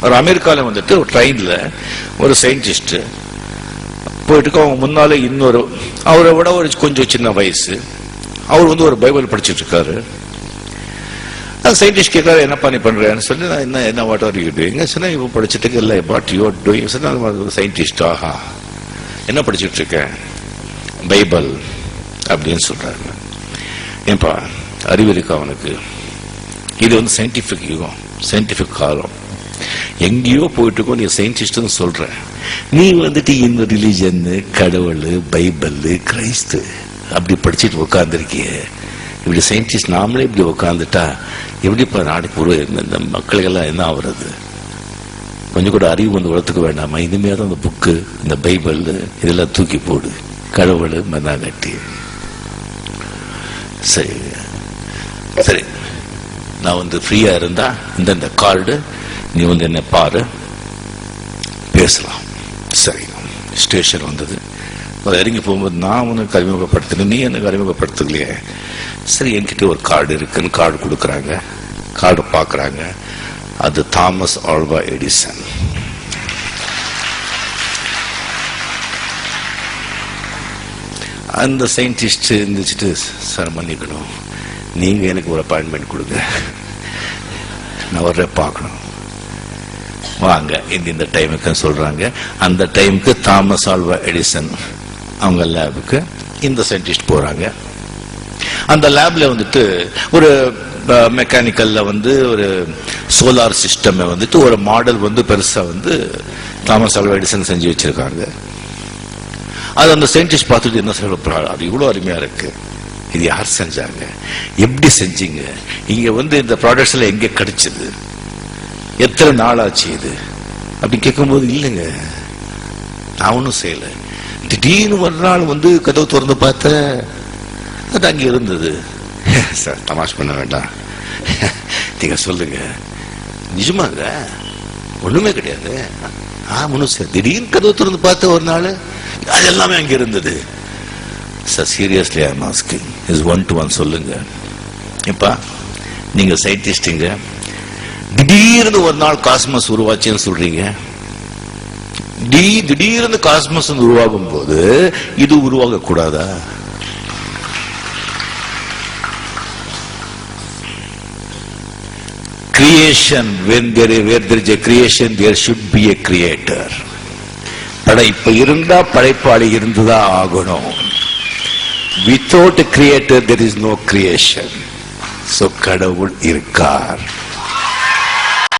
ஒரு அமெரிக்காவில் வந்துட்டு ஒரு ட்ரெயின்ல ஒரு சயின்டிஸ்ட் போயிட்டு அவங்க முன்னாலே இன்னொரு அவரை விட ஒரு கொஞ்சம் சின்ன வயசு அவர் வந்து ஒரு பைபிள் படிச்சுட்டு இருக்காரு. அந்த சயின்டிஸ்ட் கேட்காரு, என்னப்பா நீ பண்றேன்னு சொல்லி, நான் என்ன வாட் ஆர் யூ டூயிங் சொன்னா, இவ படிச்சுட்டு இல்லை வாட் யூ ஆர் டூயிங் சொன்னா, சயின்டிஸ்ட் ஆஹா என்ன படிச்சுட்டு இருக்கேன், பைபிள் அப்படின்னு சொல்றாரு. ஏன்பா அறிவு இருக்கா அவனுக்கு? இது வந்து சயின்டிபிக் யுகம், சயின்டிபிக் காலம். எங்கேயோ போயிட்டு இருக்கோம், நீ சயின்டிஸ்ட் சொல்ற, நீ வந்துட்டு இந்த ரிலிஜன், கடவுள், பைபிள், கிறிஸ்து அப்படி படிச்சுட்டு உட்காந்துருக்கிய. இப்படி சயின்டிஸ்ட் நாமளே இப்படி உட்காந்துட்டா எப்படி இப்ப நாடுக்கு இந்த மக்களுக்கெல்லாம் என்ன ஆகுறது? கொஞ்சம் கூட அறிவு வந்து வளர்த்துக்க வேண்டாமா? இனிமேதான் அந்த புக்கு, இந்த பைபிள் இதெல்லாம் தூக்கி போடு, கடவுள் மண்ணாங்கட்டி. சரி சரி, நான் வந்து ஃப்ரீயா இருந்தா இந்த கார்டு நீ வந்து என்ன பாரு, பேசலாம். சரி, ஸ்டேஷன் வந்தது. இறங்கி போகும்போது நான் உனக்கு அறிமுகப்படுத்தினேன், நீ எனக்கு அறிமுகப்படுத்தலையே. சரி, என்கிட்ட ஒரு கார்டு இருக்குன்னு கார்டு கொடுக்குறாங்க. கார்டு பார்க்குறாங்க, அது தாமஸ் ஆல்வா எடிசன். அந்த சயின்டிஸ்ட் இருந்துச்சுட்டு, சார் மன்னிக்கணும், நீங்க எனக்கு ஒரு அப்பாயின்மெண்ட் கொடுங்க, நான் வர்ற பார்க்கணும், வாங்க இந்த டைமுக்கு சொல்றாங்க. அந்த டைமுக்கு தாமஸ் ஆல்வா எடிசன் அவங்க லேபுக்கு இந்த சயின்டிஸ்ட் போறாங்க. அந்த லேப்ல வந்துட்டு ஒரு மெக்கானிக்கல்ல வந்து ஒரு சோலார் சிஸ்டம் வந்துட்டு ஒரு மாடல் வந்து பெருசா வந்து தாமஸ் ஆல்வா எடிசன் செஞ்சு வச்சிருக்காங்க. அது அந்த சயின்டிஸ்ட் பார்த்துட்டு என்ன சொல்றாரு, அது இவ்வளவு அருமையா இருக்கு, இது யார் செஞ்சாங்க, எப்படி செஞ்சீங்க, இங்க வந்து இந்த ப்ராடக்ட்ஸ் எல்லாம் எங்க கிடைச்சது, எத்தனை நாள் ஆச்சு இது அப்படி கேட்கும்போது, இல்லைங்க நான் ஒன்றும் செய்யல, திடீர்னு ஒரு நாள் வந்து கதவு திறந்து பார்த்த அது அங்கே இருந்தது. சார் தமாஷ் பண்ண வேண்டாம், நீங்க சொல்லுங்க, நிஜமாங்க ஒண்ணுமே கிடையாது. ஒன்றும் சார், திடீர்னு கதவு திறந்து பார்த்த ஒரு நாள் அது எல்லாமே அங்கே இருந்தது. Sir seriously I am asking, is 1 to 1 சொல்லுங்க. இப்ப நீங்க சயின்டிஸ்டுங்க, திடீர்னு ஒரு நாள் காஸ்மஸ் உருவாச்சுன்னு சொல்றீங்க. திடீர்னு காஸ்மஸ் உருவாகும் போது இது உருவாக கூடாதா? Creation, where there is a creation, there should be a creator. படைப்பு இருந்தா படைப்பாளி இருந்துதான் ஆகணும். Without a creator there is no creation. So கடவுள் இருக்கார்.